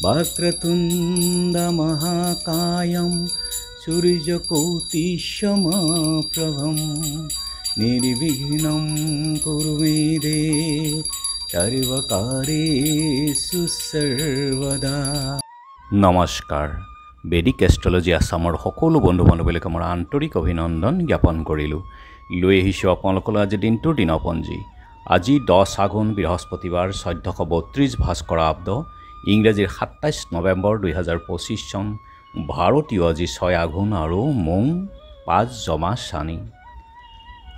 वक्रतुण्डमहाकायं सूर्यकोटिसमप्रभं निर्विघ्नं कुरु मे देव सर्वकार्येषु सर्वदा। नमस्कार। বেদিক এষ্ট্ৰলজি আসামৰ সকলো বন্ধু বান্ধৱীক মোৰ আন্তৰিক অভিনন্দন জ্ঞাপন কৰিলোঁ। লৈ আহিছোঁ আপোনালোকলৈ আজি দিনটোৰ দিনপঞ্জী। আজি 10 আঘোণ বৃহস্পতিবাৰ 1432 ভাস্কৰাব্দ ইংৰাজীৰ 27 নৱেম্বৰ 2025 চন। ভাৰতীয় আজি 6 আঘোণ আৰু মোং 5 জমা চানি।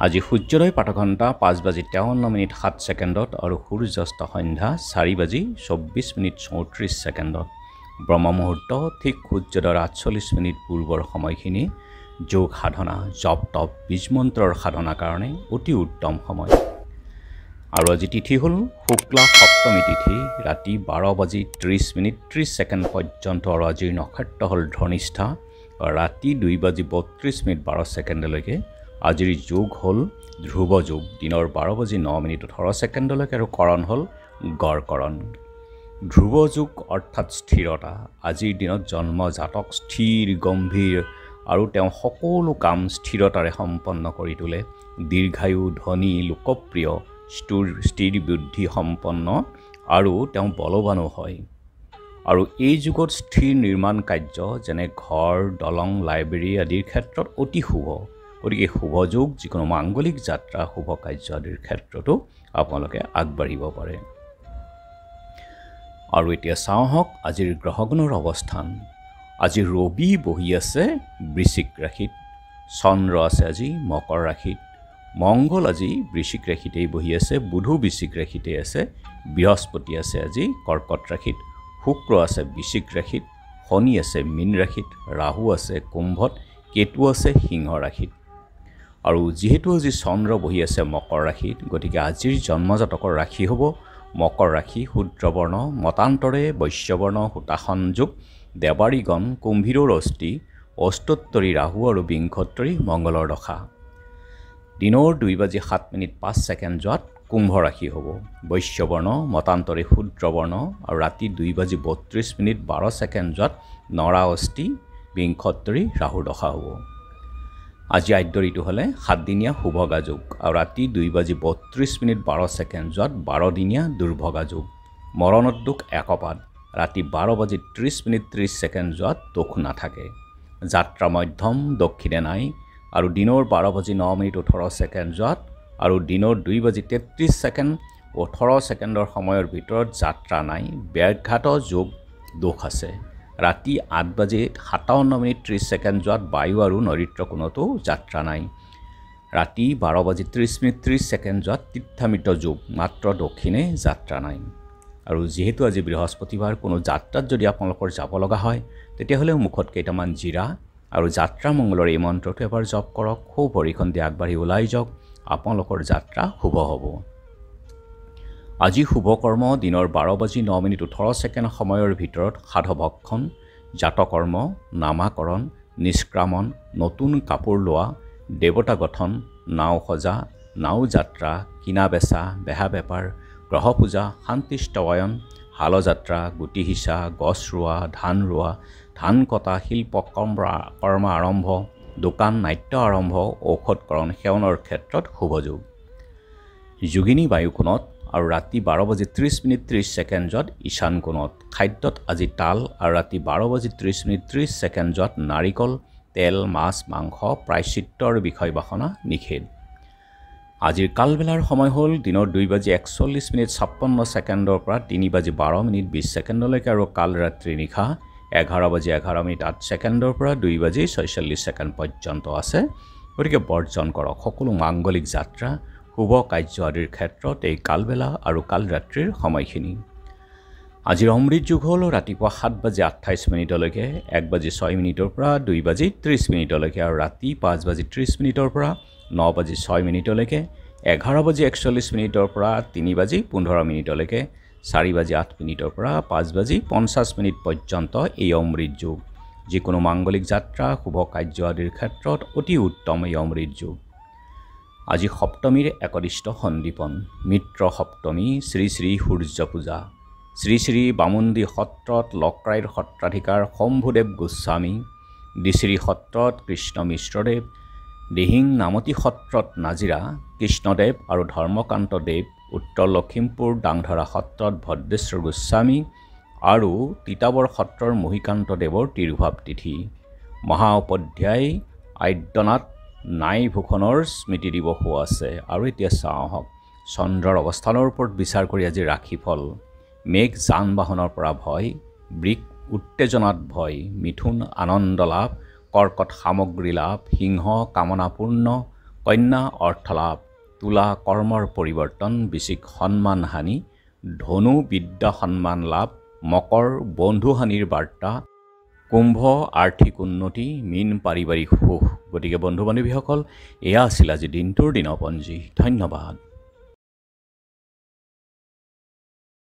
আজি সূৰ্যোদয় প্ৰাতঃঘণ্টা 5:53:07 আৰু সূৰ্যাস্ত সন্ধ্যা 4:24:34। ব্ৰহ্ম মুহূৰ্ত ঠিক সূৰ্যোদয়ৰ 48 পূৰ্বৰ সময়খিনি যোগ সাধনা জপ তপ বীজমন্ত্ৰৰ সাধনাৰ কাৰণে অতি উত্তম সময়। আৰু আজি তিথি হ'ল শুক্লা সপ্তমী তিথি ৰাতি 12:30:30 পৰ্যন্ত। আৰু আজিৰ নক্ষত্ৰ হ'ল ধনিষ্ঠা ৰাতি 2:32:12 আজিৰ যোগ হ'ল ধ্ৰুৱ যোগ দিনৰ 12:09:18 আৰু কৰণ হ'ল গড়কৰণ। ধ্ৰুৱ যোগ অৰ্থাৎ স্থিৰতা। আজিৰ দিনত জন্ম জাতক স্থিৰ গম্ভীৰ আৰু তেওঁ সকলো কাম স্থিৰতাৰে সম্পন্ন কৰি তোলে। দীৰ্ঘায়ু ধনী লোকপ্ৰিয় স্থিৰ বুদ্ধি সম্পন্ন আৰু তেওঁ বলৱানো হয়। আৰু এই যুগত স্থিৰ নিৰ্মাণ কাৰ্য যেনে ঘৰ দলং লাইব্ৰেৰী আদিৰ ক্ষেত্ৰত অতি শুভ। গতিকে শুভ যোগ যিকোনো মাংগলিক যাত্ৰা শুভ কাৰ্য আদিৰ ক্ষেত্ৰতো আপোনালোকে আগবাঢ়িব পাৰে। আৰু এতিয়া চাওঁ হওক আজিৰ গ্ৰহগণৰ অৱস্থান। আজি ৰবি বহি আছে বৃশ্চিক ৰাশিত, চন্দ্ৰ আছে আজি মকৰ ৰাশিত, মংগল আজি বৃশ্চিক ৰাশিতেই বহি আছে, বুধো বৃশ্চিক ৰাশিতেই আছে, বৃহস্পতি আছে আজি কৰ্কট ৰাশিত, শুক্ৰ আছে বৃশ্চিক ৰাশিত, শনি আছে মীন ৰাশিত, ৰাহু আছে কুম্ভত, কেতু আছে সিংহ ৰাশিত। আৰু যিহেতু আজি চন্দ্ৰ বহি আছে মকৰ ৰাশিত, গতিকে আজিৰ জন্মজাতকৰ ৰাশি হ'ব মকৰ ৰাশি শূদ্ৰবৰ্ণ, মতান্তৰে বৈশ্যবৰ্ণ হুতাসন যোগ, দেৱাৰীগণ কুম্ভীৰৰ অস্থি, অষ্টোত্তৰী ৰাহু আৰু বিংশোত্তৰী মংগলৰ দশা। দিনৰ 2:07:05 কুম্ভ ৰাশি হ'ব, বৈশ্যবৰ্ণ মতান্তৰে শূদ্ৰবৰ্ণ আৰু ৰাতি 2:32:12 নৰা অস্থি বিংশোত্তৰী ৰাহুৰ দশা হ'ব। আজি আদ্য ঋতু হ'লে 7 দিনীয়া শুভগা যোগ আৰু ৰাতি 2:32:12 12দিনীয়া দুৰ্ভগা যোগ। মৰণোদ্যোগ একপাত ৰাতি 12:30:30 দোষ নাথাকে। যাত্ৰা মধ্যম দক্ষিণে নাই আৰু দিনৰ 12:09:18 আৰু দিনৰ 2:33:18 সময়ৰ ভিতৰত যাত্ৰা নাই। ব্যাঘাত যোগ দোষ আছে। ৰাতি 8:57:30 বায়ু আৰু নৈঋত্য কোণতো যাত্ৰা নাই। ৰাতি 12:30:30 তীৰ্থামিত যোগ মাত্ৰ দক্ষিণে যাত্ৰা নাই। আৰু যিহেতু আজি বৃহস্পতিবাৰ কোনো যাত্ৰাত যদি আপোনালোকৰ যাব লগা হয় তেতিয়াহ'লে মুখত কেইটামান জিৰা আৰু যাত্ৰা মংগলৰ এই মন্ত্ৰটো এবাৰ জপ কৰক। খুব ভৰিখন দি আগবাঢ়ি ওলাই যাওক, আপোনালোকৰ যাত্ৰা শুভ হ'ব। আজি শুভকৰ্ম দিনৰ 12:09:18 সময়ৰ ভিতৰত সাধভক্ষণ, জাতকৰ্ম, নামাকৰণ, নিষ্ক্ৰামণ, নতুন কাপোৰ লোৱা, দেৱতা গঠন, নাও সজা, নাও যাত্ৰা, কিনা বেচা, বেহা বেপাৰ, গ্ৰহ পূজা, শান্তিস্তৱায়ন, হালযাত্ৰা, গুটি সিঁচা, গছ ৰোৱা, ধান ৰোৱা, ধান কটা, শিল্প কৰ্ম আৰম্ভ, দোকান নাট্য আৰম্ভ, ঔষধকৰণ সেৱনৰ ক্ষেত্ৰত শুভযোগ। যোগিনী বায়ু কোণত আৰু ৰাতি 12:30:30 ঈশান কোণত। খাদ্যত আজি তাল আৰু ৰাতি 12:30:30 নাৰিকল, তেল, মাছ, মাংস, প্ৰায়শ্চিত্তৰ বিষয় বাসনা নিষেধ। আজিৰ কালবেলাৰ সময় হ'ল দিনৰ 2:41:56 পৰা 3:12:20 আৰু কাল ৰাত্ৰি নিশা 11:11:08 পৰা 2:46 পৰ্যন্ত আছে। গতিকে বৰ্জন কৰক সকলো মাংগলিক যাত্ৰা শুভ কাৰ্য আদিৰ ক্ষেত্ৰত এই কালবেলা আৰু কাল ৰাত্ৰিৰ সময়খিনি। আজিৰ অমৃত যুগ হ'ল ৰাতিপুৱা 7:28 1:06 পৰা 2:30 আৰু ৰাতি 5:30 পৰা 9:06 11:41 পৰা 3:15 4:08 পৰা 5:50 পৰ্যন্ত এই অমৃত যুগ। যিকোনো মাংগলিক যাত্ৰা শুভ কাৰ্য আদিৰ ক্ষেত্ৰত অতি উত্তম এই অমৃত যুগ। আজি সপ্তমীৰ একদিষ্ট সন্দীপন, মিত্ৰ সপ্তমী, শ্ৰী শ্ৰী সূৰ্য পূজা, শ্ৰী শ্ৰী বামুণ্ডী সত্ৰত লক্ৰাইৰ সত্ৰাধিকাৰ শম্ভুদেৱ গোস্বামী, দিচিৰি সত্ৰত কৃষ্ণ মিশ্ৰদেৱ, দিহিং নামতি সত্ৰত নাজিৰা কৃষ্ণদেৱ আৰু ধৰ্মকান্ত দেৱ, উত্তৰ লখিমপুৰ ডাংধৰা সত্ৰত ভদ্ৰেশ্বৰ গোস্বামী আৰু তিতাবৰ সত্ৰৰ মহিকান্ত দেৱৰ তিৰুভাৱ তিথি। মহাউপাধ্যায় আদ্যনাথ নাইভূষণৰ স্মৃতি দিৱসো আছে। আৰু এতিয়া চাওঁ আহক চন্দ্ৰৰ অৱস্থানৰ ওপৰত বিচাৰ কৰি আজি ৰাশিফল। মেঘ যান বাহনৰ পৰা ভয়, বৃক উত্তেজনাত ভয়, মিথুন আনন্দ লাভ, কৰ্কট সামগ্ৰী লাভ, সিংহ কামনাপূৰ্ণ, কন্যা অৰ্থলাভ, তুলা কৰ্মৰ পৰিৱৰ্তন, বৃশ্চিক সন্মান হানি, ধনু বিদ্যা সন্মান লাভ, মকৰ বন্ধুহানিৰ বাৰ্তা, কুম্ভ আৰ্থিক উন্নতি, মীন পাৰিবাৰিক সুখ। গতিকে বন্ধু বান্ধৱীসকল, এয়া আছিল আজি দিনটোৰ দিনপঞ্জী। ধন্যবাদ।